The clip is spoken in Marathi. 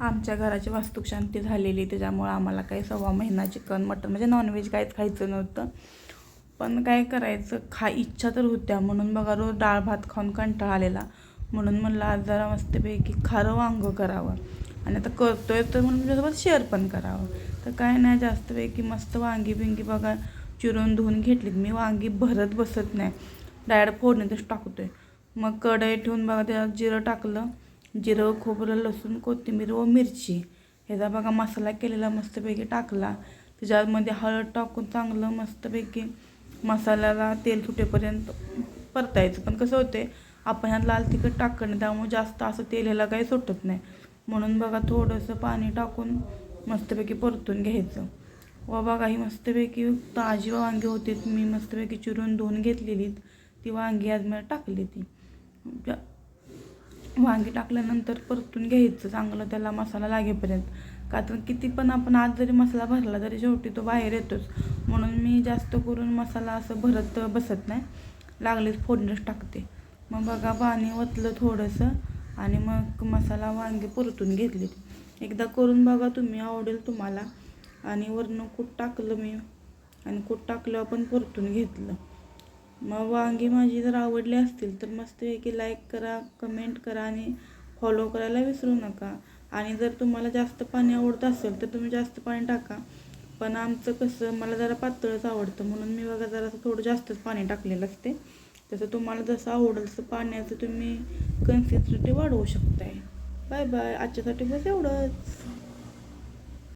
आमच्या घराची वास्तुशांती झालेली, त्याच्यामुळं आम्हाला काही 1.25 महिना चिकन मटन म्हणजे नॉनव्हेज काहीच खायचं नव्हतं. पण काय करायचं, इच्छा तर होत्या. म्हणून बघा रोज डाळ भात खाऊन कंटाळा आलेला. म्हणून म्हणलं आज जरा मस्तपैकी खारं वांगं करावं. आणि आता करतोय तर म्हणून तुझ्यासोबत शेअर पण करावं. तर काय नाही, जास्तपैकी मस्त वांगी बिंगी बघा चिरून धुवून घेतलीत. मी वांगी भरत बसत नाही, डायरेक्ट फोडणीतच टाकतोय. मग कढई ठेवून बघा त्यात जिरं टाकलं. जिरं, खोबरं, लसूण, कोथिंबीर व मिरची ह्याचा बघा मसाला केलेला मस्तपैकी टाकला. त्याच्यामध्ये हळद टाकून चांगलं मस्तपैकी मसाल्याला तेल सुटेपर्यंत परतायचं. पण कसं होते, आपण ह्यात लाल तिखट टाकणं, त्यामुळे जास्त असं तेल ह्याला काही सुटत नाही. म्हणून बघा थोडंसं पाणी टाकून मस्तपैकी परतून घ्यायचं. व बघा ही मस्तपैकी ताजी वांगी होती, मी मस्तपैकी चिरून धुवून घेतलेली. ती वांगी आज मी टाकली. ती वांगी टाकल्यानंतर परतून घ्यायचं चांगलं त्याला मसाला लागेपर्यंत. का तर किती पण आपण आज जरी मसाला भरला तरी शेवटी तो बाहेर येतोच. म्हणून मी जास्त करून मसाला असं भरत बसत नाही, लागलेच फोडणीच टाकते. मग बघा पाणी ओतलं थोडंसं आणि मग मसाला वांगी परतून घेतली. एकदा करून बघा तुम्ही, आवडेल तुम्हाला. आणि वरनं कूट टाकलं मी, आणि कूट टाकल्यावर पण परतून घेतलं. मग वांगी माझी जर आवडली असतील तर मस्तपैकी लाईक करा, कमेंट करा आणि फॉलो करायला विसरू नका. आणि जर तुम्हाला जास्त पाणी आवडत असेल तर तुम्ही जास्त पाणी टाका. पण आमचं कसं, मला जरा पातळच आवडतं म्हणून मी बघा जरासं थोडं जास्तच पाणी टाकलेलं असते. तसं तुम्हाला जसं आवडेल तसं पाण्याचं तुम्ही कन्सिस्टन्सी वाढवू शकताय. Bye bye. आजच्यासाठी बस एवढंच.